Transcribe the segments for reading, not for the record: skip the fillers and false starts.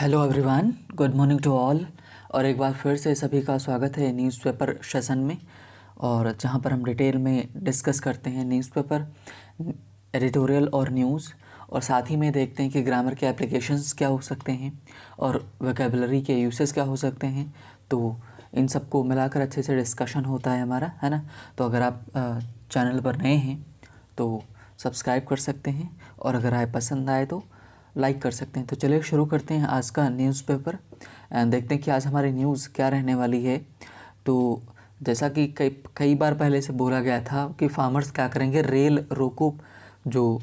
Hello everyone, good morning to all. और एक बार फिर से सभी का स्वागत है न्यूज़पेपर सेशन में, और जहां पर हम डिटेल में डिस्कस करते हैं न्यूज़पेपर, एडिटोरियल और न्यूज़, और साथ ही में देखते हैं कि ग्रामर के एप्लीकेशंस क्या हो सकते हैं और वोकेबलरी के यूसेस क्या हो सकते हैं। तो इन सबको मिलाकर अच्छे से डिस्कशन होता है हमारा, है ना। तो अगर आप चैनल पर नए हैं तो सब्सक्राइब कर सकते हैं, और अगर आए पसंद आए तो लाइक कर सकते हैं। तो चलिए शुरू करते हैं आज का न्यूज़पेपर एंड देखते हैं कि आज हमारी न्यूज़ क्या रहने वाली है। तो जैसा कि कई कई बार पहले से बोला गया था कि फार्मर्स क्या करेंगे, रेल रोको जो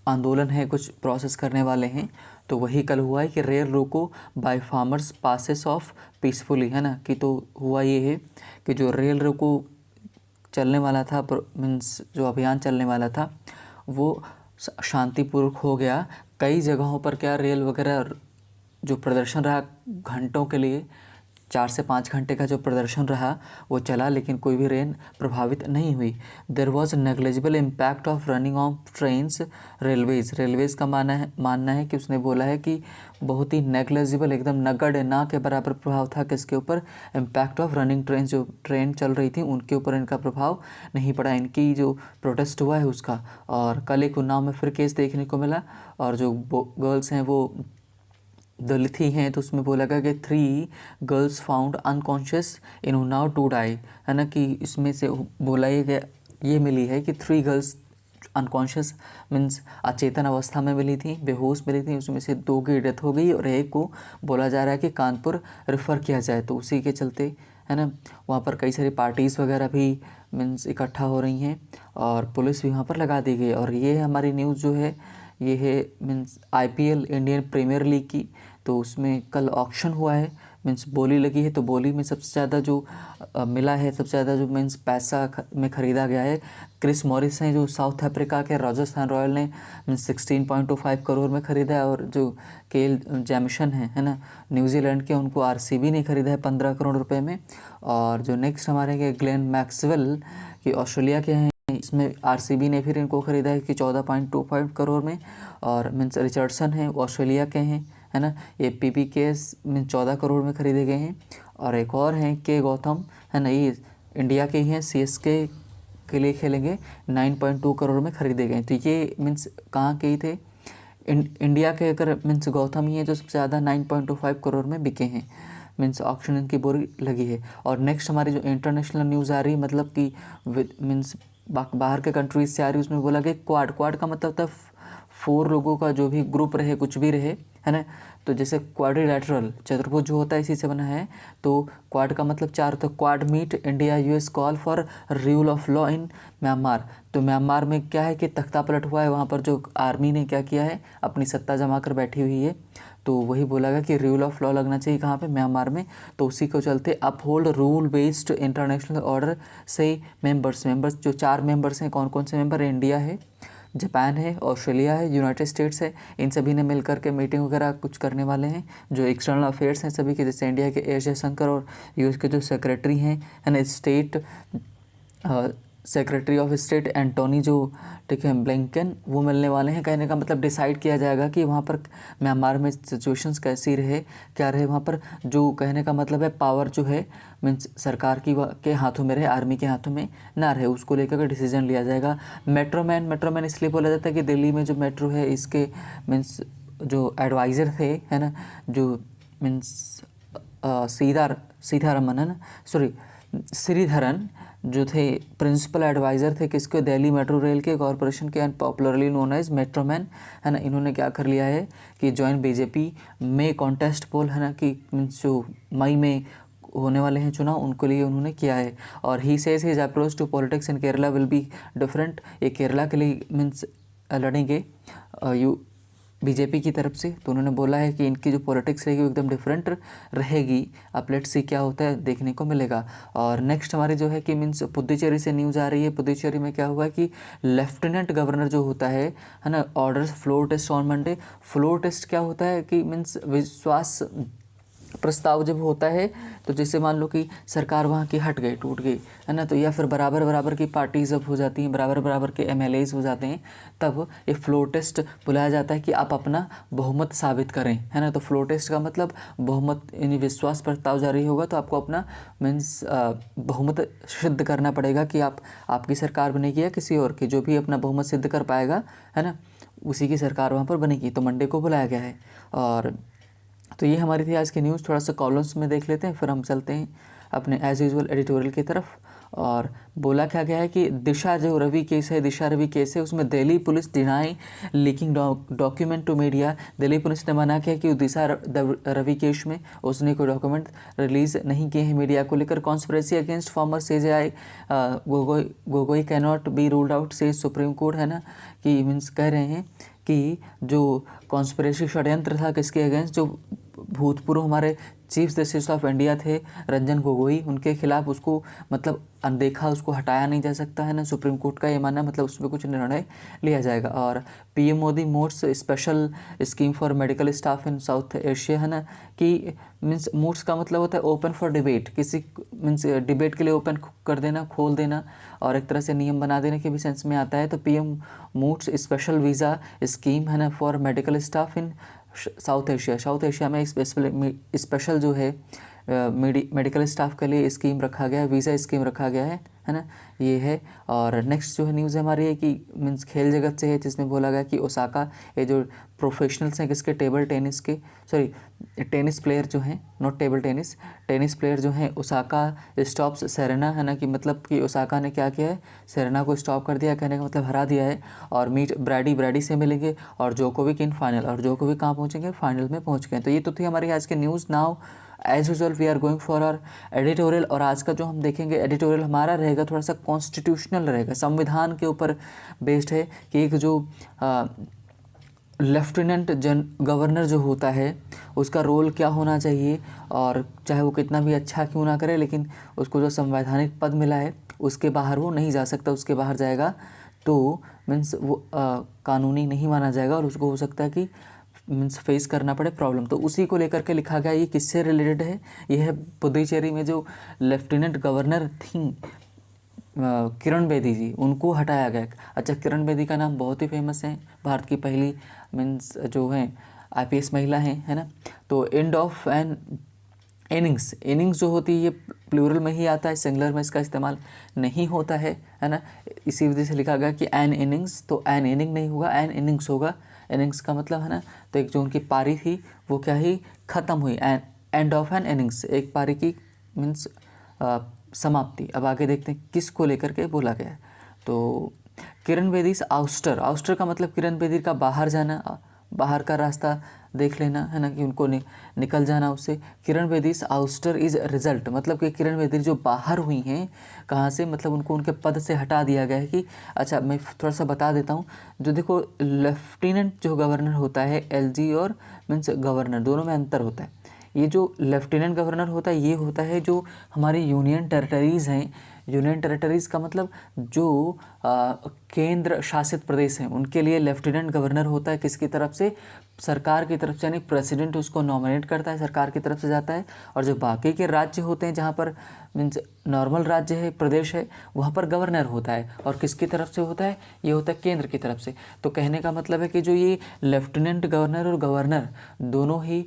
आंदोलन है कुछ प्रोसेस करने वाले हैं, तो वही कल हुआ है कि रेल रोको by farmers passes of peacefully, है ना। कि तो हुआ ये है कि जो रेल रोको चलने वाला था, मीन्स जो अभियान चलने वाला था वो शांतिपूर्वक हो गया। कई जगहों पर क्या रेल वगैरह जो प्रदर्शन रहा घंटों के लिए, 4 से 5 घंटे का जो प्रदर्शन रहा वो चला, लेकिन कोई भी ट्रेन प्रभावित नहीं हुई। There was negligible impact of running of trains railways का मानना है कि उसने बोला है कि बहुत ही नेग्लिजिबल, एकदम नगण्य, ना के बराबर प्रभाव था किसके ऊपर, इम्पैक्ट ऑफ रनिंग ट्रेन, जो ट्रेन चल रही थी उनके ऊपर इनका प्रभाव नहीं पड़ा, इनकी जो प्रोटेस्ट हुआ है उसका। और कल एक उन्नाव में फिर केस देखने को मिला, और जो गर्ल्स हैं वो दलित ही हैं, तो उसमें बोला गया कि 3 girls found unconscious in Unnao to die, है ना। कि इसमें से बोला ये मिली है कि 3 गर्ल्स अनकॉन्शियस मीन्स अचेतन अवस्था में मिली थी, बेहोश मिली थी, उसमें से 2 की डेथ हो गई और एक को बोला जा रहा है कि कानपुर रेफ़र किया जाए। तो उसी के चलते, है ना, वहाँ पर कई सारी पार्टीज़ वगैरह भी मीन्स इकट्ठा हो रही हैं और पुलिस भी वहाँ पर लगा दी गई। और ये हमारी न्यूज़ जो है ये है means IPL, Indian Premier League की। तो उसमें कल ऑक्शन हुआ है, मीन्स बोली लगी है। तो बोली में सबसे ज़्यादा जो मिला है, सबसे ज़्यादा जो मीन्स पैसा में ख़रीदा गया है, क्रिस मॉरिस हैं जो साउथ अफ्रीका के राजस्थान रॉयल ने मीन्स 16.25 करोड़ में ख़रीदा है। और जो केल जैमिसन है ना, न्यूजीलैंड के, उनको आरसीबी ने ख़रीदा है 15 करोड़ रुपए में। और जो नेक्स्ट हमारे के ग्लेन मैक्सवेल कि ऑस्ट्रेलिया के हैं, इसमें आरसीबी ने फिर इनको ख़रीदा है कि 14.25 करोड़ में। और मीन्स रिचर्डसन है ऑस्ट्रेलिया के हैं, है ना, ये पीपी केस मीन्स 14 करोड़ में ख़रीदे गए हैं। और एक और हैं के गौतम, है ना, ये इंडिया के ही हैं, सीएसके के लिए खेलेंगे, 9.2 करोड़ में ख़रीदे गए। तो ये मीन्स कहाँ के ही थे, इंडिया के, अगर मीन्स गौतम ही है जो सबसे ज़्यादा 9.25 करोड़ में बिके हैं। मीन्स ऑक्शन इनकी बोरी लगी है। और नेक्स्ट हमारी जो इंटरनेशनल न्यूज़ आ रही है, मतलब कि मीन्स बाहर के कंट्रीज से आ रही है, उसमें बोला कि क्वाड का मतलब था 4 लोगों का जो भी ग्रुप रहे, कुछ भी रहे, है ना। तो जैसे क्वाड्रिलैटरल चतुर्भुज जो होता है इसी से बना है, तो क्वाड का मतलब 4। तो quad meet India US call for rule of law in Myanmar. तो म्यांमार में क्या है कि तख्ता पलट हुआ है, वहाँ पर जो आर्मी ने क्या किया है, अपनी सत्ता जमा कर बैठी हुई है। तो वही बोला गया कि रूल ऑफ लॉ लगना चाहिए कहाँ पे, म्यांमार में। तो उसी को चलते uphold rule based international order से मेंबर्स जो 4 मेंबर्स हैं, कौन कौन से मेंबर, इंडिया है, जापान है, ऑस्ट्रेलिया है, यूनाइटेड स्टेट्स है, इन सभी ने मिलकर के मीटिंग वगैरह कुछ करने वाले हैं। जो एक्सटर्नल अफेयर्स हैं सभी के, जैसे इंडिया के एस जयशंकर और यूएस के जो सेक्रेटरी हैं, है ना, state secretary of state Antony, जो ठीक है ब्लिंकन, वो मिलने वाले हैं। कहने का मतलब डिसाइड किया जाएगा कि वहाँ पर म्यांमार में सिचुएशंस कैसी रहे, क्या रहे वहाँ पर। जो कहने का मतलब है पावर जो है मीन्स सरकार के हाथों में रहे, आर्मी के हाथों में ना रहे, उसको लेकर के डिसीजन लिया जाएगा। मेट्रो मैन इसलिए बोला जाता है कि दिल्ली में जो मेट्रो है इसके मीन्स जो एडवाइज़र थे, है ना, जो मीन्स सीतारमन, है ना, सॉरी श्रीधरन, जो थे प्रिंसिपल एडवाइज़र थे किसके, दिल्ली मेट्रो रेल के कॉरपोरेशन के, and popularly known as metro man, है ना। इन्होंने क्या कर लिया है कि जॉइन बीजेपी में कॉन्टेस्ट पोल, है ना, कि मीन्स जो मई में होने वाले हैं चुनाव, उनके लिए उन्होंने किया है। और he says his approach to politics in Kerala will be different. ये केरला के लिए मीन्स लड़ेंगे बीजेपी की तरफ से। तो उन्होंने बोला है कि इनकी जो पॉलिटिक्स रहेगी वो एकदम डिफरेंट रहेगी। अब लेट्स सी क्या होता है, देखने को मिलेगा। और नेक्स्ट हमारी जो है कि मीन्स पुदुचेरी से न्यूज़ आ रही है। पुदुचेरी में क्या हुआ कि लेफ्टिनेंट गवर्नर जो होता है ना, orders floor test on Monday. Floor test क्या होता है कि मीन्स विश्वास प्रस्ताव जब होता है तो जैसे मान लो कि सरकार वहाँ की हट गई, टूट गई, है ना, तो या फिर बराबर बराबर की पार्टी जब हो जाती हैं, बराबर बराबर के एमएलएज हो जाते हैं, तब ये फ्लोर टेस्ट बुलाया जाता है कि आप अपना बहुमत साबित करें, है ना। तो फ्लोर टेस्ट का मतलब बहुमत, यानी विश्वास प्रस्ताव जारी होगा तो आपको अपना मीन्स बहुमत सिद्ध करना पड़ेगा कि आपकी सरकार बनेगी या किसी और की, जो भी अपना बहुमत सिद्ध कर पाएगा, है ना, उसी की सरकार वहाँ पर बनेगी। तो मंडे को बुलाया गया है। और तो ये हमारी थी आज की न्यूज़। थोड़ा सा कॉलम्स में देख लेते हैं, फिर हम चलते हैं अपने एज यूजुअल एडिटोरियल की तरफ। और बोला क्या गया है कि दिशा जो रवि केस है, दिशा रवि केस है, उसमें Delhi police deny leaking document to media. Delhi police ने मना किया कि दिशा रवि केस में उसने कोई डॉक्यूमेंट रिलीज़ नहीं किए हैं मीडिया को लेकर। Conspiracy against farmer CJI Gogoi can not be ruled out से सुप्रीम कोर्ट, है ना, कि मीन्स कह रहे हैं कि जो कॉन्स्पिरेसी षड्यंत्र था किसके अगेंस्ट, जो भूतपूर्व हमारे चीफ जस्टिस ऑफ इंडिया थे रंजन गोगोई, उनके खिलाफ उसको मतलब अनदेखा, उसको हटाया नहीं जा सकता, है ना। सुप्रीम कोर्ट का ये मानना, मतलब उसमें कुछ निर्णय लिया जाएगा। और PM Modi modes special scheme for medical staff in south Asia, है ना, कि मीन्स मोड्स का मतलब होता है ओपन फॉर डिबेट, किसी मीन्स डिबेट के लिए ओपन कर देना, खोल देना, और एक तरह से नियम बना देने के भी सेंस में आता है। तो PM modes special visa scheme, है ना, for medical staff in south Asia में स्पेशल जो है मेडिकल स्टाफ के लिए स्कीम रखा गया है, वीज़ा स्कीम रखा गया है ना, ये है। और नेक्स्ट जो है न्यूज़ हमारी है कि मीन्स खेल जगत से है, जिसमें बोला गया कि ओसाका, ये जो प्रोफेशनल्स हैं किसके, टेबल टेनिस के, सॉरी टेनिस प्लेयर जो हैं, not table tennis, tennis player जो हैं, ओसाका स्टॉप्स सेरेना, है ना, कि मतलब कि ओसाका ने क्या किया है, सेरेना को स्टॉप कर दिया, कहने का मतलब हरा दिया है। और मीट ब्रैडी से मिलेंगे, और जोकोविक इन फाइनल, और जोकोविक कहाँ पहुँचेंगे, फाइनल में पहुँच गए। तो ये तो थी हमारी आज की news. Now as usual we are going for our editorial. और आज का जो हम देखेंगे एडिटोरियल हमारा रहेगा थोड़ा सा कॉन्स्टिट्यूशनल रहेगा, संविधान के ऊपर बेस्ड है कि एक जो लेफ्टिनेंट गवर्नर जो होता है उसका रोल क्या होना चाहिए, और चाहे वो कितना भी अच्छा क्यों ना करे, लेकिन उसको जो संवैधानिक पद मिला है उसके बाहर वो नहीं जा सकता। उसके बाहर जाएगा तो मीन्स वो कानूनी नहीं माना जाएगा, और उसको हो सकता है कि मीन्स फेस करना पड़े प्रॉब्लम। तो उसी को लेकर के लिखा गया। ये किससे रिलेटेड है, ये है पुदुचेरी में जो लेफ्टिनेंट गवर्नर थी किरण बेदी जी, उनको हटाया गया। अच्छा, किरण बेदी का नाम बहुत ही फेमस है, भारत की पहली मीन्स जो है आईपीएस महिला हैं, है ना। तो एंड ऑफ एन इनिंग्स जो होती है ये प्लूरल में ही आता है, सिंगुलर में इसका इस्तेमाल नहीं होता है ना। इसी वजह से लिखा गया कि एन इनिंग्स, तो एन इनिंग नहीं होगा, एन इनिंग्स होगा। इनिंग्स का मतलब, है ना, तो एक जो उनकी पारी थी वो क्या ही ख़त्म हुई, एंड ऑफ एन इनिंग्स, एक पारी की मीन्स समाप्ति। अब आगे देखते हैं किसको लेकर के बोला गया है। तो किरण बेदी आउस्टर का मतलब किरण बेदी का बाहर जाना, बाहर का रास्ता देख लेना, है ना, कि उनको निकल जाना उससे। किरण बेदीस आउस्टर इज़ रिजल्ट, मतलब कि किरण बेदी जो बाहर हुई हैं कहाँ से, मतलब उनको उनके पद से हटा दिया गया है। कि अच्छा मैं थोड़ा सा बता देता हूँ। जो देखो लेफ्टिनेंट जो गवर्नर होता है, एलजी और मीन्स गवर्नर दोनों में अंतर होता है। ये जो लेफ्टिनेंट गवर्नर होता है ये होता है जो हमारी यूनियन टेरिटरीज़ हैं। यूनियन टेरिटरीज़ का मतलब जो केंद्र शासित प्रदेश हैं उनके लिए लेफ्टिनेंट गवर्नर होता है, किसकी तरफ से, सरकार की तरफ से, यानी प्रेसिडेंट उसको नॉमिनेट करता है, सरकार की तरफ से जाता है। और जो बाकी के राज्य होते हैं जहाँ पर मीन्स नॉर्मल राज्य है, प्रदेश है, वहाँ पर गवर्नर होता है, और किसकी तरफ से होता है, ये होता है केंद्र की तरफ से। तो कहने का मतलब है कि जो ये लेफ्टिनेंट गवर्नर और गवर्नर दोनों ही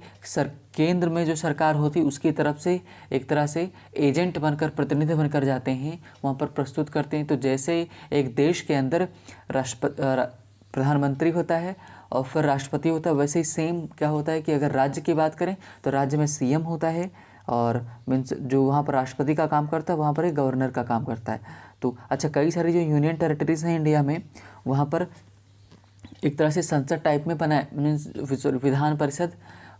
केंद्र में जो सरकार होती है उसकी तरफ से एक तरह से एजेंट बनकर, प्रतिनिधि बनकर जाते हैं, वहाँ पर प्रस्तुत करते हैं। तो जैसे एक देश के अंदर प्रधानमंत्री होता है और फिर राष्ट्रपति होता है, वैसे ही सेम क्या होता है कि अगर राज्य की बात करें तो राज्य में सीएम होता है, और मीन्स जो वहाँ पर राष्ट्रपति का काम करता है वहाँ पर एक गवर्नर का काम करता है। तो अच्छा, कई सारी जो यूनियन टेरिटरीज़ हैं इंडिया में, वहाँ पर एक तरह से संसद टाइप में बना है, मीन्स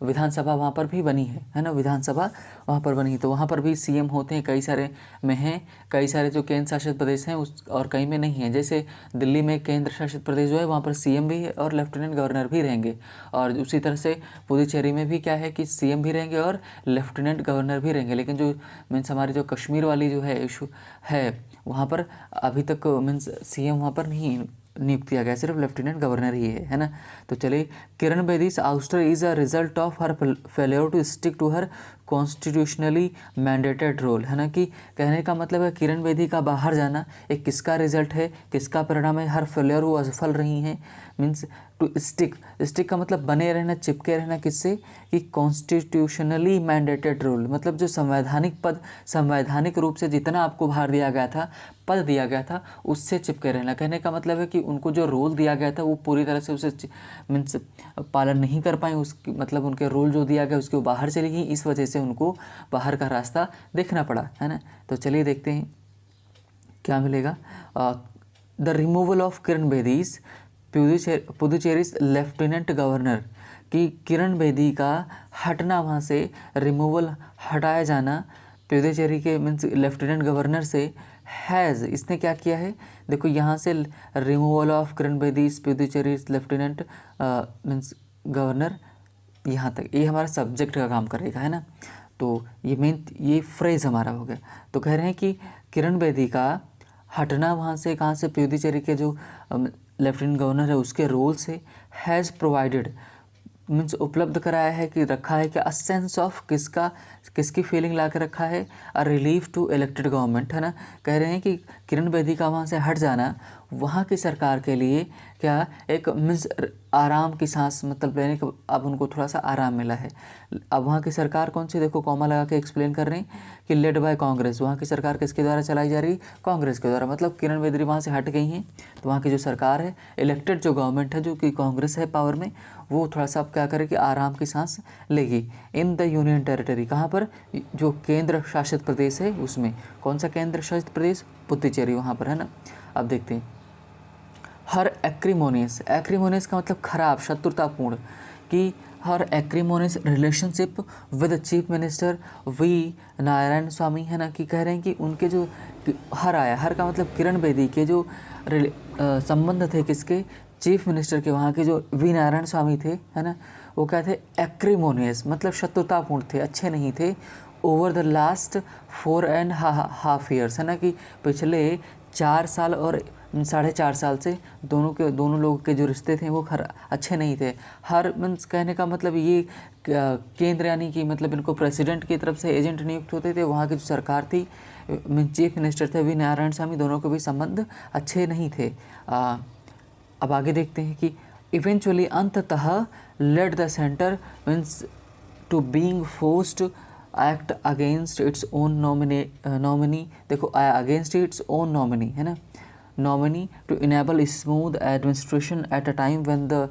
विधानसभा वहाँ पर भी बनी है ना, विधानसभा वहाँ पर बनी है। तो वहाँ पर भी सीएम होते हैं, कई सारे में हैं, कई सारे जो केंद्र शासित प्रदेश हैं उस और कई में नहीं है। जैसे दिल्ली में केंद्र शासित प्रदेश जो है वहाँ पर सीएम भी है और लेफ्टिनेंट गवर्नर भी रहेंगे। और उसी तरह से पुदुचेरी में भी क्या है कि सीएम भी रहेंगे और लेफ्टिनेंट गवर्नर भी रहेंगे। लेकिन जो मीन्स हमारी जो कश्मीर वाली जो है इशू है, वहाँ पर अभी तक मीन्स सीएम वहाँ पर नहीं नियुक्त किया गया, सिर्फ लेफ्टिनेंट गवर्नर ही है ना। तो चलिए, Kiran Bedi's ouster is a result of her failure to stick to her constitutionally mandated role, है ना, कि कहने का मतलब है किरण बेदी का बाहर जाना एक किसका रिजल्ट है, किसका परिणाम है, हर फेलियर वो असफल रही हैं। मीन्स टू स्टिक, स्टिक का मतलब बने रहना, चिपके रहना, किससे, कि कॉन्स्टिट्यूशनली मैंडेटेड रोल, मतलब जो संवैधानिक पद, संवैधानिक रूप से जितना आपको भार दिया गया था, पद दिया गया था, उससे चिपके रहना। कहने का मतलब है कि उनको जो रोल दिया गया था वो पूरी तरह से उसे मीन्स पालन नहीं कर पाए, उसकी मतलब उनके रोल जो दिया गया उसके वो बाहर चली गई, इस वजह से उनको बाहर का रास्ता देखना पड़ा, है ना। तो चलिए देखते हैं क्या मिलेगा। The removal of Kiran Bedi's Puducherry's lieutenant governor, कि किरण बेदी का हटना, वहाँ से रिमूवल, हटाया जाना पुदुचेरी के मीन्स लेफ्टिनेंट गवर्नर से, हैज़, इसने क्या किया है, देखो यहाँ से removal of Kiran Bedi Puducherry's lieutenant means governor, यहाँ तक ये हमारा सब्जेक्ट का काम करेगा, है ना। तो ये मेन, ये फ्रेज हमारा हो गया। तो कह रहे हैं कि किरण बेदी का हटना वहाँ से, कहाँ से, पुदुचेरी के जो लेफ्टिनेंट गवर्नर है उसके रोल से, हैज़ प्रोवाइडेड मीन्स उपलब्ध कराया है, कि रखा है कि अ सेंस ऑफ, किसका, किसकी फीलिंग ला के रखा है, a relief to elected government, है ना। कह रहे हैं कि किरण बेदी का वहाँ से हट जाना वहाँ की सरकार के लिए क्या, एक मीन्स आराम की सांस, मतलब लेने का अब उनको थोड़ा सा आराम मिला है। अब वहाँ की सरकार कौन सी, देखो कॉमा लगा के एक्सप्लेन कर रहे हैं कि लेड बाय कांग्रेस, वहाँ की सरकार किसके द्वारा चलाई जा रही, कांग्रेस के द्वारा, मतलब किरण बेदी वहाँ से हट गई हैं, तो वहाँ की जो सरकार है, इलेक्टेड जो गवर्नमेंट है, जो कि कांग्रेस है पावर में, वो थोड़ा सा अब क्या करेगी, आराम की सांस लेगी। इन द यूनियन टेरिटरी, कहाँ पर, जो केंद्र शासित प्रदेश है उसमें, कौन सा केंद्र शासित प्रदेश, पुदुचेरी, वहाँ पर, है ना। अब देखते हैं, हर एक्रीमोनियस, एक्रीमोनियस का मतलब खराब, शत्रुतापूर्ण, कि her acrimonious relationship with chief minister V Narayanaswamy, है ना, कि कह रहे हैं कि उनके जो हर आया, हर का मतलब किरण बेदी के जो संबंध थे, किसके, चीफ मिनिस्टर के, वहाँ के जो वी नारायण स्वामी थे, है ना, वो क्या थे, एक्रीमोनियस, मतलब शत्रुतापूर्ण थे, अच्छे नहीं थे, ओवर द लास्ट 4.5 ईयर्स, है ना, कि पिछले 4 साल और 4.5 साल से दोनों लोगों के जो रिश्ते थे वो अच्छे नहीं थे। हर मीन्स कहने का मतलब ये केंद्र, यानी कि मतलब इनको प्रेसिडेंट की तरफ से एजेंट नियुक्त होते थे, वहाँ की जो सरकार थी, मीन चीफ मिनिस्टर थे वी नारायण स्वामी, दोनों के भी संबंध अच्छे नहीं थे। अब आगे देखते हैं कि इवेंचुअली, अंततः, let the centre means to being forced act against its own nominee, देखो अगेंस्ट इट्स ओन नॉमिनी, है ना, nominee, to enable smooth administration at a time when the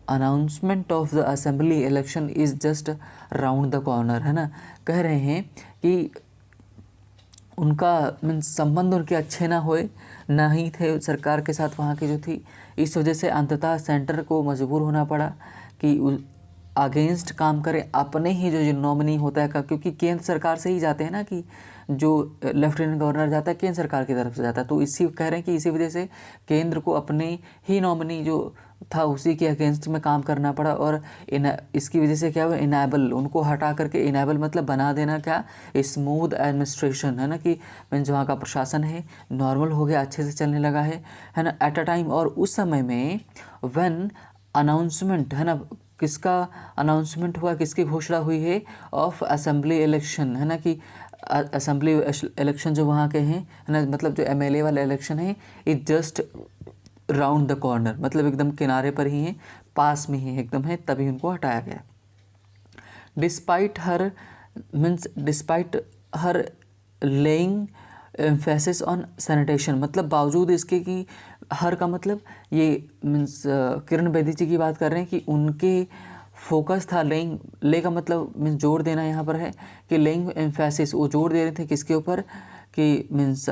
announcement of the assembly election is just round the corner, है ना। कह रहे हैं कि उनका मीन्स संबंध उनके अच्छे ना होए, ना ही थे सरकार के साथ वहाँ की जो थी, इस वजह से अंततः सेंटर को मजबूर होना पड़ा कि अगेंस्ट काम करे, अपने ही जो नॉमिनी होता है का, क्योंकि केंद्र सरकार से ही जाते हैं ना, कि जो लेफ्टिनेंट गवर्नर जाता है केंद्र सरकार की तरफ से जाता है, तो इसी कह रहे हैं कि इसी वजह से केंद्र को अपने ही नॉमिनी जो था उसी के अगेंस्ट में काम करना पड़ा, और इसकी वजह से क्या हुआ, इनेबल, उनको हटा करके, इनेबल मतलब बना देना, क्या, स्मूथ एडमिनिस्ट्रेशन, है ना, कि मीन्स वहाँ का प्रशासन है नॉर्मल हो गया, अच्छे से चलने लगा है ना, एट अ टाइम, और उस समय में, व्हेन अनाउंसमेंट, है ना, किसका अनाउंसमेंट हुआ, किसकी घोषणा हुई है, ऑफ असेंबली इलेक्शन, है ना, कि असेंबली इलेक्शन जो वहाँ के हैं, है ना, मतलब जो एमएलए वाला इलेक्शन है, it just round the corner, मतलब एकदम किनारे पर ही है, पास में ही एकदम है, तभी उनको हटाया गया। Despite her laying emphasis on sanitation, मतलब बावजूद इसके कि हर का मतलब ये मीन्स किरण बेदी जी की बात कर रहे हैं कि उनके फोकस था, लेइंग, ले का मतलब मीन्स जोर देना यहाँ पर है, कि लेइंग एम्फेसिस, वो जोर दे रहे थे किसके ऊपर, कि मीन्स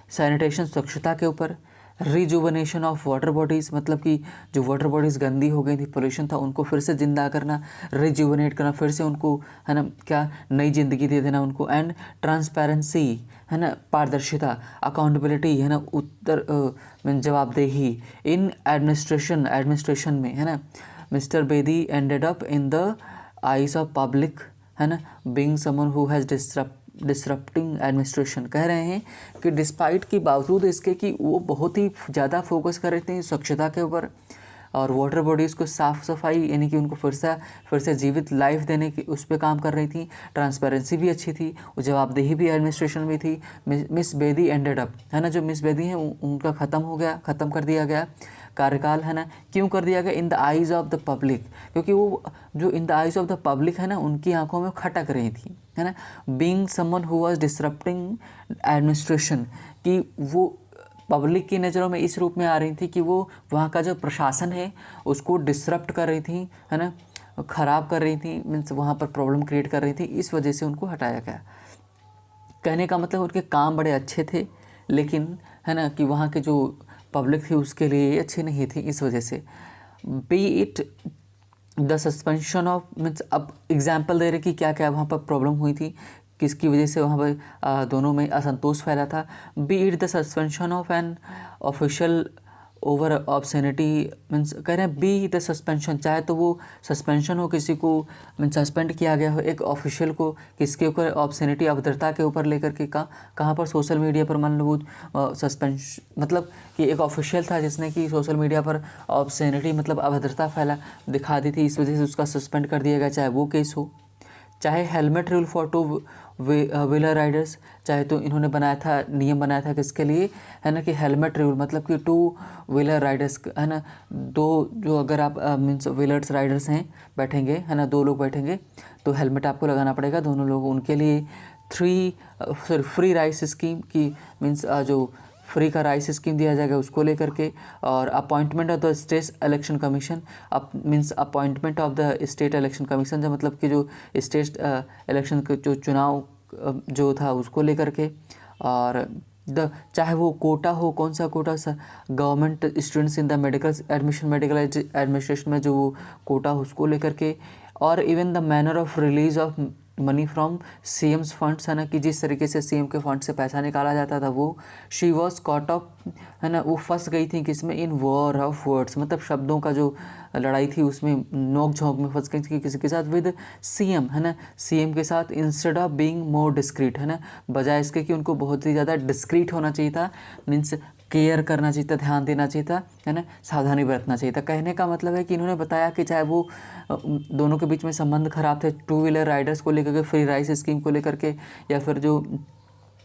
सैनिटेशन, स्वच्छता के ऊपर, रिजुवनेशन ऑफ वाटर बॉडीज़, मतलब कि जो वाटर बॉडीज़ गंदी हो गई थी, पोल्यूशन था, उनको फिर से जिंदा करना, रिजुवनेट करना, फिर से उनको, है ना, क्या, नई जिंदगी दे देना उनको, एंड ट्रांसपेरेंसी, है ना, पारदर्शिता, अकाउंटेबिलिटी, है ना, जवाबदेही, इन एडमिनिस्ट्रेशन में, है ना। Mister Bedi ended up in the eyes of public, है ना, being someone who has disrupting administration, कह रहे हैं कि डिस्पाइट की बावजूद इसके कि वो बहुत ही ज़्यादा फोकस कर रहे थे स्वच्छता के ऊपर, और वाटर बॉडीज़ को साफ़ सफाई यानी कि उनको फिर से जीवित लाइफ देने की उस पर काम कर रही थी। ट्रांसपेरेंसी भी अच्छी थी, जवाबदेही भी एडमिनिस्ट्रेशन में थी। मिस बेदी एंडेड अप, है ना, जो मिस बेदी हैं उनका ख़त्म कर दिया गया कार्यकाल, है ना। क्यों कर दिया गया? In the eyes of the public, क्योंकि वो जो in the eyes of the public है ना, उनकी आंखों में खटक रही थी, है ना। Being someone who was disrupting administration, कि वो पब्लिक की नज़रों में इस रूप में आ रही थी कि वो वहाँ का जो प्रशासन है उसको डिसरप्ट कर रही थी, है ना, ख़राब कर रही थी, मीन्स वहाँ पर प्रॉब्लम क्रिएट कर रही थी। इस वजह से उनको हटाया गया। कहने का मतलब उनके काम बड़े अच्छे थे, लेकिन है ना कि वहाँ के जो पब्लिक थी उसके लिए अच्छे नहीं थी, इस वजह से। B it the suspension of, means अब एग्जाम्पल दे रहे कि क्या क्या वहाँ पर प्रॉब्लम हुई थी, किसकी वजह से वहाँ पर दोनों में असंतोष फैला था। Be it the suspension of an official over obscenity, means कह रहे हैं बी द सस्पेंशन, चाहे तो वो सस्पेंशन हो, किसी को मीन्स सस्पेंड किया गया हो एक ऑफिशियल को, किसके ऊपर? ऑब्सेनिटी, अभद्रता के ऊपर लेकर के। कहाँ पर? सोशल मीडिया पर। मान लो वो सस्पेंशन मतलब कि एक ऑफिशियल था जिसने कि सोशल मीडिया पर ऑब्सेनिटी मतलब अभद्रता दिखा दी थी, इस वजह से उसका सस्पेंड कर दिया गया, चाहे वो केस हो। चाहे helmet rule for two wheeler Riders, चाहे तो इन्होंने नियम बनाया था किसके लिए, है ना, कि हेलमेट रूल मतलब कि टू व्हीलर राइडर्स, है ना, दो जो अगर आप मीन्स व्हीलर्स राइडर्स हैं बैठेंगे, है ना, दो लोग बैठेंगे तो हेलमेट आपको लगाना पड़ेगा, दोनों लोग। उनके लिए फ्री राइस स्कीम की, मीन्स जो फ्री का राइस स्कीम दिया जाएगा उसको लेकर के। और appointment of the state election commission, means appointment of the state election commission, जो मतलब कि जो स्टेट इलेक्शन जो चुनाव जो था उसको लेकर के। और चाहे वो कोटा हो, कौन सा quota? Government students in the medical administration में जो वो कोटा हो उसको लेकर के। और even the manner of release of money from CMs funds, है ना, कि जिस तरीके से सीएम के फंड से पैसा निकाला जाता था वो। शी वॉज कॉट ऑफ, है ना, वो फंस गई थी किसमें? इन वॉर ऑफ वर्ड्स, मतलब शब्दों का जो लड़ाई थी उसमें, नोक झोंक में फंस गई थी किसी के साथ, विद सीएम, है ना, सीएम के साथ। Instead of being more discrete, है ना, बजाय इसके कि उनको बहुत ही ज़्यादा डिस्क्रीट होना चाहिए था, मीन्स केयर करना चाहिए था, ध्यान देना चाहिए था, है ना, सावधानी बरतना चाहिए था। कहने का मतलब है कि इन्होंने बताया कि चाहे वो दोनों के बीच में संबंध खराब थे, टू व्हीलर राइडर्स को लेकर के, फ्री राइस स्कीम को लेकर के, या फिर जो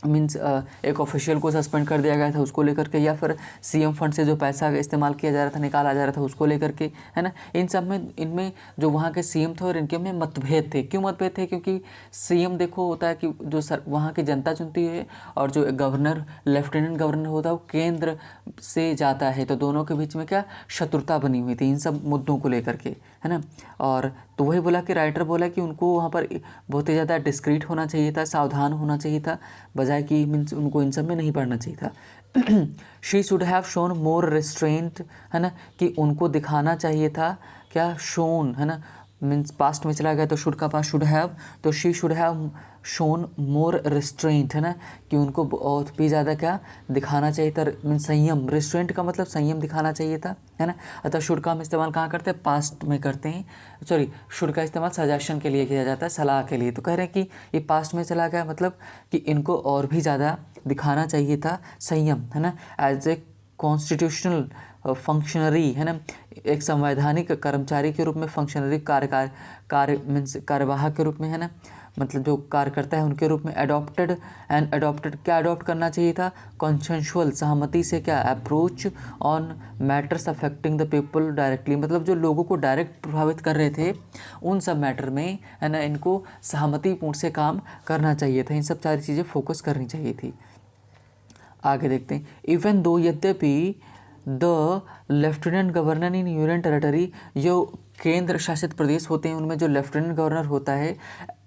मीन्स एक ऑफिशियल को सस्पेंड कर दिया गया था उसको लेकर के, या फिर सीएम फंड से जो पैसा इस्तेमाल किया जा रहा था, निकाला जा रहा था उसको लेकर के, है ना। इन सब में, इनमें जो वहाँ के सीएम थे और इनके में मतभेद थे। क्यों मतभेद थे? क्योंकि सीएम देखो होता है कि जो वहाँ की जनता चुनती है, और जो गवर्नर, लेफ्टिनेंट गवर्नर होता है वो केंद्र से जाता है, तो दोनों के बीच में क्या शत्रुता बनी हुई थी इन सब मुद्दों को लेकर के, है ना। और तो वही बोला कि राइटर बोला कि उनको वहाँ पर बहुत ही ज़्यादा डिस्क्रीट होना चाहिए था, सावधान होना चाहिए था, बजाय कि मीन्स उनको इन सब में नहीं पढ़ना चाहिए था। She should have shown more restraint, है ना, कि उनको दिखाना चाहिए था क्या? शोन, है ना, मीन्स पास्ट में चला गया तो शुड का पास शुड हैव, तो she should have shown more restraint, है ना, कि उनको बहुत भी ज़्यादा क्या दिखाना चाहिए था, मीन्स संयम। रिस्ट्रेंट का मतलब संयम दिखाना चाहिए था, है ना। अतः शुड का हम इस्तेमाल कहाँ करते हैं? पास्ट में करते हैं। सॉरी, शुड का इस्तेमाल सजेशन के लिए किया जाता है, सलाह के लिए। तो कह रहे हैं कि ये पास्ट में चला गया, मतलब कि इनको और भी ज़्यादा दिखाना चाहिए था संयम, है ना, एज ए कॉन्स्टिट्यूशनल फंक्शनरी, है ना, एक संवैधानिक कर्मचारी के रूप में, फंक्शनरी कार्य मीन्स कार्यवाहक के रूप में, है ना, मतलब जो कार्य करता है उनके रूप में। अडॉप्टेड क्या अडॉप्ट करना चाहिए था? कॉन्सेंशुअल, सहमति से क्या? Approach on matters affecting the people directly, मतलब जो लोगों को डायरेक्ट प्रभावित कर रहे थे उन सब मैटर में, है ना, इनको सहमतिपूर्ण से काम करना चाहिए था। इन सब सारी चीज़ें फोकस करनी चाहिए थी। आगे देखते हैं। इवन दो, यद्यपि the lieutenant governor in union territory, जो केंद्र शासित प्रदेश होते हैं उनमें जो लेफ्टिनेंट गवर्नर होता है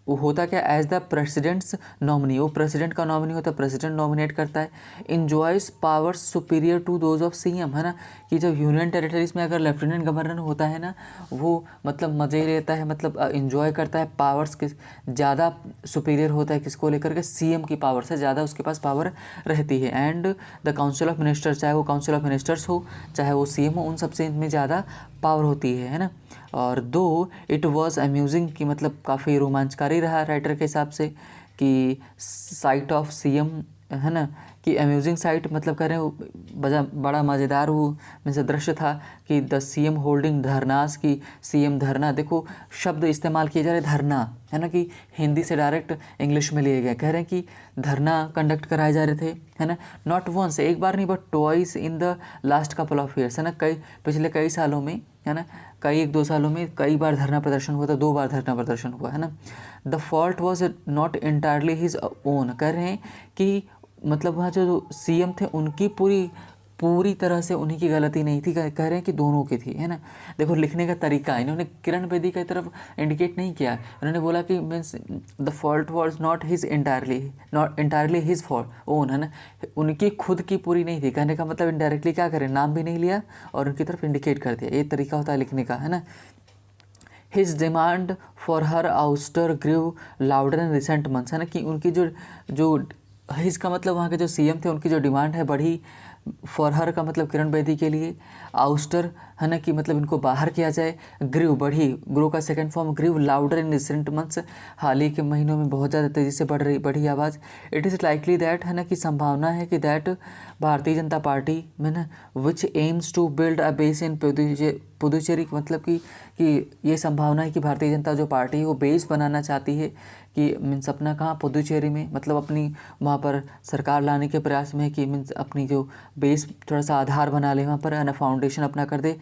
वो होता क्या? एज द प्रेसिडेंट्स नॉमिनी, वो प्रेसिडेंट का नॉमिनी होता है, प्रेसिडेंट नॉमिनेट करता है। Enjoys powers superior to those of CM, है ना, कि जब यूनियन टेरिटरीज में अगर लेफ्टिनेंट गवर्नर होता है ना, वो मतलब मज़े लेता है, मतलब इंजॉय करता है, पावर्स के ज़्यादा सुपीरियर होता है किसको लेकर के? सीएम की पावर से ज़्यादा उसके पास पावर रहती है। And the council of ministers, चाहे वो काउंसिल ऑफ मिनिस्टर्स हो चाहे वो सीएम हो, उन सबसे इनमें ज़्यादा पावर होती है ना। और दो इट वॉज अम्यूजिंग, कि मतलब काफ़ी रोमांचकारी रहा राइटर के हिसाब से, कि साइट ऑफ सीएम, है ना, कि अम्यूजिंग साइट मतलब कह रहे हैं वो बड़ा मज़ेदार वो मीन्स दृश्य था कि द सीएम होल्डिंग धरनास की सीएम धरना, देखो शब्द इस्तेमाल किए जा रहे धरना, है ना, कि हिंदी से डायरेक्ट इंग्लिश में लिए गए। कह रहे हैं कि धरना कंडक्ट कराए जा रहे थे, है ना, नॉट वंस, एक बार नहीं but twice in the last couple of years, है ना, पिछले कई सालों में, है ना, कई 1-2 सालों में कई बार धरना प्रदर्शन हुआ था, 2 बार धरना प्रदर्शन हुआ, है ना। The fault was not entirely his own, कह रहे हैं कि मतलब वहाँ जो सीएम थे उनकी पूरी तरह से उन्हीं की गलती नहीं थी, कह रहे हैं कि दोनों की थी, है ना। देखो लिखने का तरीका, इन्होंने किरण बेदी की तरफ इंडिकेट नहीं किया, उन्होंने बोला कि means the fault was not entirely his fault own, है ना, उनकी खुद की पूरी नहीं थी। कहने का मतलब इनडायरेक्टली क्या करें, नाम भी नहीं लिया और उनकी तरफ इंडिकेट कर दिया, ये तरीका होता है लिखने का, है ना। His demand for her ouster grew louder in recent months, है ना, कि उनकी जो हिज का मतलब वहाँ के जो सीएम थे उनकी जो डिमांड है बढ़ी, फॉर हर का मतलब किरण बेदी के लिए, आउस्टर, है ना, कि मतलब इनको बाहर किया जाए, ग्रीव बढ़ी, ग्रो का second form grew louder in recent months, हाल ही के महीनों में बहुत ज़्यादा तेज़ी से बढ़ी आवाज़। इट इज़ लाइकली दैट, है ना, कि संभावना है कि दैट भारतीय जनता पार्टी में ना which aims to build a base in Puducherry, मतलब कि ये संभावना है कि भारतीय जनता जो पार्टी है वो बेस बनाना चाहती है, कि मीन्स अपना कहाँ, पुदुचेरी में, मतलब अपनी वहाँ पर सरकार लाने के प्रयास में है कि मीन्स अपनी जो बेस थोड़ा सा आधार बना ले वहाँ पर, है ना, फाउंडेशन अपना कर दे।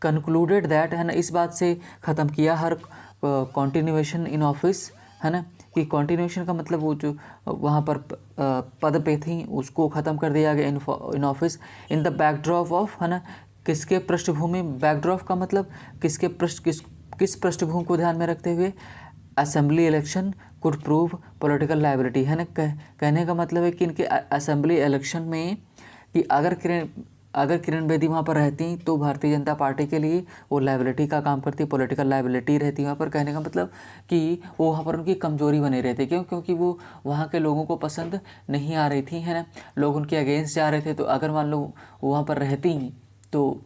कंक्लूडेड दैट, है ना, इस बात से ख़त्म किया हर कॉन्टिन्यूएशन इन ऑफिस, है ना, कि कॉन्टिन्यूएशन का मतलब वो जो वहाँ पर पद पे थी उसको ख़त्म कर दिया गया in office, in the backdrop of, है ना, किसके पृष्ठभूमि, बैकड्रॉप का मतलब किस पृष्ठभूमि को ध्यान में रखते हुए, assembly election could prove political liability, है ना, कहने का मतलब है कि इनके असेंबली इलेक्शन में कि अगर किरण बेदी वहाँ पर रहती तो भारतीय जनता पार्टी के लिए वो लायबिलिटी का काम करती, पॉलिटिकल लायबिलिटी रहती वहाँ पर। कहने का मतलब कि वो वहाँ पर उनकी कमजोरी बने रहती, क्योंकि वो वहाँ के लोगों को पसंद नहीं आ रही थी, है ना, लोग उनके अगेंस्ट जा रहे थे। तो अगर मान लो वो वहाँ पर रहती तो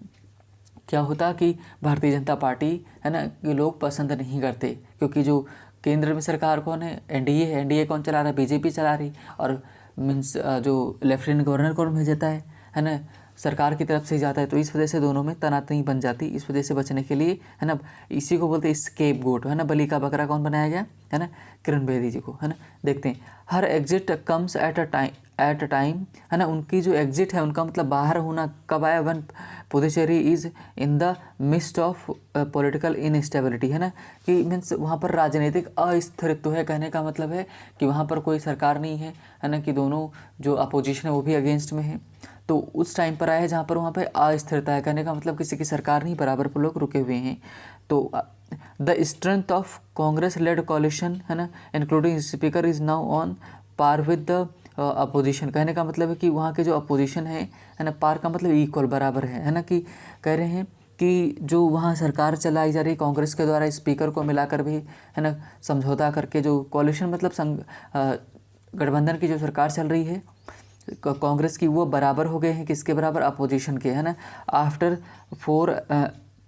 क्या होता कि भारतीय जनता पार्टी, है ना, ये लोग पसंद नहीं करते, क्योंकि जो केंद्र में सरकार कौन है, एनडीए है, एनडीए कौन चला रहा है, बीजेपी चला रही, और मीन्स जो लेफ्टिनेंट गवर्नर कौन भेज देता है ना, सरकार की तरफ से जाता है। तो इस वजह से दोनों में तनातनी बन जाती, इस वजह से बचने के लिए, है ना, इसी को बोलते हैं स्केप गोट, है ना, बलि का बकरा कौन बनाया गया, है ना, किरण बेदी जी को, है ना। देखते हैं, her exit comes at a time, है ना, उनकी जो एग्जिट है उनका मतलब बाहर होना कब आया, one Puducherry is in the mist of political instability, है ना, कि मीन्स वहाँ पर राजनीतिक अस्थिरत्व है। कहने का मतलब है कि वहाँ पर कोई सरकार नहीं है ना, कि दोनों जो अपोजिशन है वो भी अगेंस्ट में है। तो उस टाइम पर आया है जहाँ पर वहाँ पे अस्थिरता है, कहने का मतलब किसी की सरकार नहीं, बराबर पर लोग रुके हुए हैं। तो the strength of Congress led coalition, है ना, including speaker is now on par with the opposition. कहने का मतलब है कि वहाँ के जो अपोजिशन है ना, पार का मतलब इक्वल, बराबर है ना, कि कह रहे हैं कि जो वहाँ सरकार चलाई जा रही कांग्रेस के द्वारा, स्पीकर को मिलाकर भी, है ना, समझौता करके जो कॉलिशन मतलब गठबंधन की जो सरकार चल रही है कांग्रेस की, वो बराबर हो गए हैं, किसके बराबर, अपोजिशन के, है ना। After 4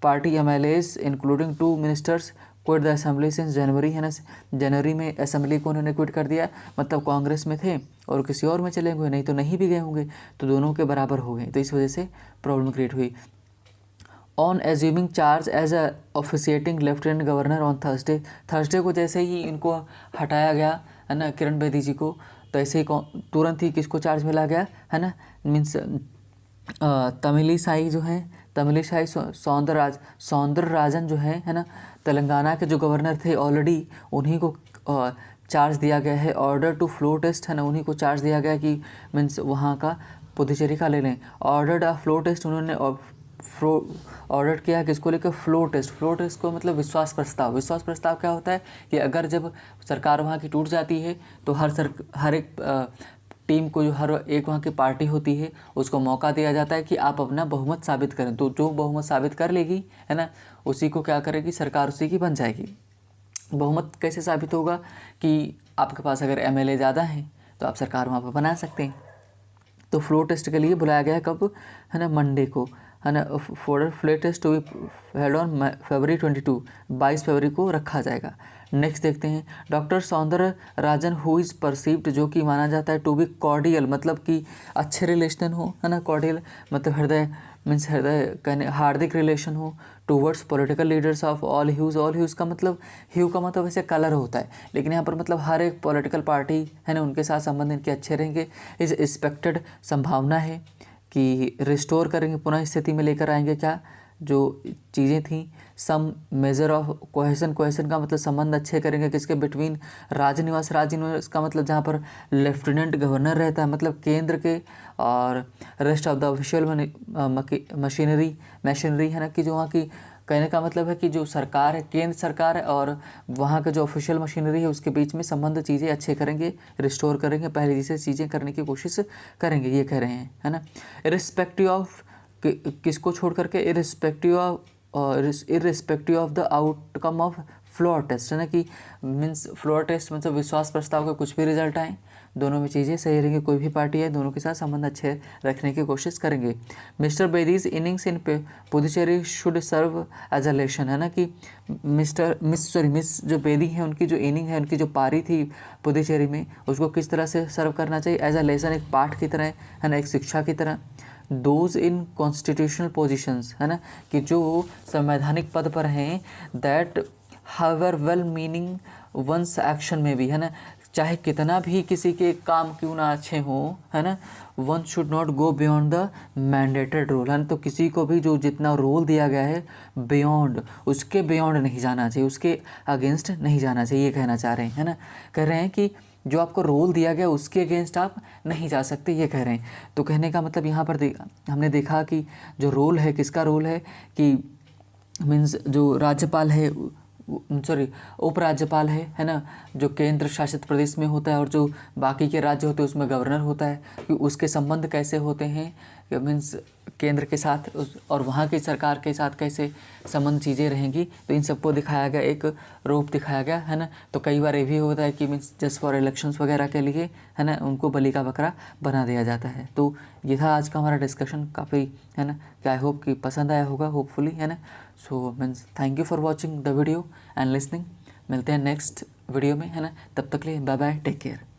party MLAs including 2 ministers quit the assembly since January, है ना, जनवरी में असेंबली को उन्होंने क्विट कर दिया, मतलब कांग्रेस में थे और किसी और में चले गए, नहीं तो नहीं भी गए होंगे, तो दोनों के बराबर हो गए, तो इस वजह से प्रॉब्लम क्रिएट हुई। On assuming charge as a officiating lieutenant governor on Thursday को जैसे ही इनको हटाया गया, है ना, किरण बेदी जी को, तो ऐसे ही तुरंत ही किसको चार्ज मिला गया, है ना, मीन्स तमिलिसाई जो हैं, तमिलिसाई सौंदरराजन जो है ना, तेलंगाना के जो गवर्नर थे ऑलरेडी, उन्हीं को चार्ज दिया गया है, ऑर्डर टू फ्लो टेस्ट, है ना, उन्हीं को चार्ज दिया गया कि मीन्स वहाँ का पुदुचेरी का ले लें। ऑर्डर्ड अ फ्लो टेस्ट, उन्होंने ऑर्डर किया किसको लेकर, फ्लो टेस्ट को मतलब विश्वास प्रस्ताव क्या होता है कि अगर जब सरकार वहाँ की टूट जाती है तो हर एक टीम को, जो हर एक वहाँ की पार्टी होती है, उसको मौका दिया जाता है कि आप अपना बहुमत साबित करें। तो जो बहुमत साबित कर लेगी, है ना, उसी को क्या करेगी सरकार, उसी की बन जाएगी। बहुमत कैसे साबित होगा कि आपके पास अगर एमएलए ज़्यादा हैं तो आप सरकार वहाँ पर बना सकते हैं। तो फ्लो टेस्ट के लिए बुलाया गया कब, है ना, मंडे को, है ना, for flat test to be held on February 22, 22 फरवरी को रखा जाएगा। नेक्स्ट देखते हैं डॉक्टर सौंदर्य राजन हु इज़ परसीव्ड, जो कि माना जाता है टू बी कॉर्डियल, मतलब कि अच्छे रिलेशन हो, है ना, कॉर्डियल मतलब हृदय मीन्स हृदय कहने हार्दिक रिलेशन हो towards political leaders of all hues. All hues का मतलब ह्यू का मतलब वैसे कलर होता है, लेकिन यहाँ पर मतलब हर एक पॉलिटिकल पार्टी है ना, उनके साथ संबंध इनके अच्छे रहेंगे। इज एक्सपेक्टेड, संभावना है कि रिस्टोर करेंगे, पुनः स्थिति में लेकर आएंगे क्या जो चीज़ें थी। Some measure of cohesion, cohesion का मतलब संबंध अच्छे करेंगे किसके, बिटवीन राजनिवास, राजनिवास का मतलब जहाँ पर लेफ्टिनेंट गवर्नर रहता है, मतलब केंद्र के, और rest of the official machinery है ना, कि जो वहाँ की कहने का मतलब है कि जो सरकार है, केंद्र सरकार है, और वहाँ का जो ऑफिशियल मशीनरी है उसके बीच में संबंध चीज़ें अच्छे करेंगे, रिस्टोर करेंगे, पहले जैसे चीज़ें करने की कोशिश करेंगे, ये कह रहे हैं, है ना। इरिस्पेक्टिव ऑफ किसको छोड़ करके, irrespective of the outcome of floor test, है ना, कि मीन्स फ्लोर टेस्ट मतलब विश्वास प्रस्ताव का कुछ भी रिजल्ट आए, दोनों में चीज़ें सही रहेंगी, कोई भी पार्टी है दोनों के साथ संबंध अच्छे रखने की कोशिश करेंगे। Mister Bedi's innings in Puducherry should serve as a lesson, है ना, कि मिस जो बेदी हैं उनकी जो इनिंग है, उनकी जो पारी थी पुदुचेरी में, उसको किस तरह से सर्व करना चाहिए, एज अ लेसन, एक पाठ की तरह, है ना, एक शिक्षा की तरह। दोज इन कॉन्स्टिट्यूशनल पोजिशंस, है ना, कि जो संवैधानिक पद पर हैं, that however well meaning one's action में भी, है ना, चाहे कितना भी किसी के काम क्यों ना अच्छे हों, है ना, one should not go beyond the mandated rule, है ना, तो किसी को भी जो जितना रोल दिया गया है बियॉन्ड, उसके बियॉन्ड नहीं जाना चाहिए, उसके अगेंस्ट नहीं जाना चाहिए, ये कहना चाह रहे हैं, है ना। कह रहे हैं कि जो आपको रोल दिया गया उसके अगेंस्ट आप नहीं जा सकते, ये कह रहे हैं। तो कहने का मतलब यहाँ पर हमने देखा कि जो रोल है, किसका रोल है कि मीन्स जो राज्यपाल है, सॉरी उपराज्यपाल है ना, जो केंद्र शासित प्रदेश में होता है, और जो बाकी के राज्य होते हैं उसमें गवर्नर होता है, कि उसके संबंध कैसे होते हैं, मीन्स केंद्र के साथ और वहाँ की सरकार के साथ कैसे संबंध चीज़ें रहेंगी, तो इन सबको दिखाया गया, एक रूप दिखाया गया, है ना। तो कई बार ये भी होता है कि मीन्स जस्ट फॉर इलेक्शंस वगैरह के लिए, है ना, उनको बलि का बकरा बना दिया जाता है। तो ये था आज का हमारा डिस्कशन, काफ़ी, है ना, कि आई होप कि पसंद आया होगा, होपफुली, है ना। So means thank you for watching the video and listening. मिलते हैं नेक्स्ट वीडियो में, है ना, तब तक के लिए बाय बाय, टेक केयर।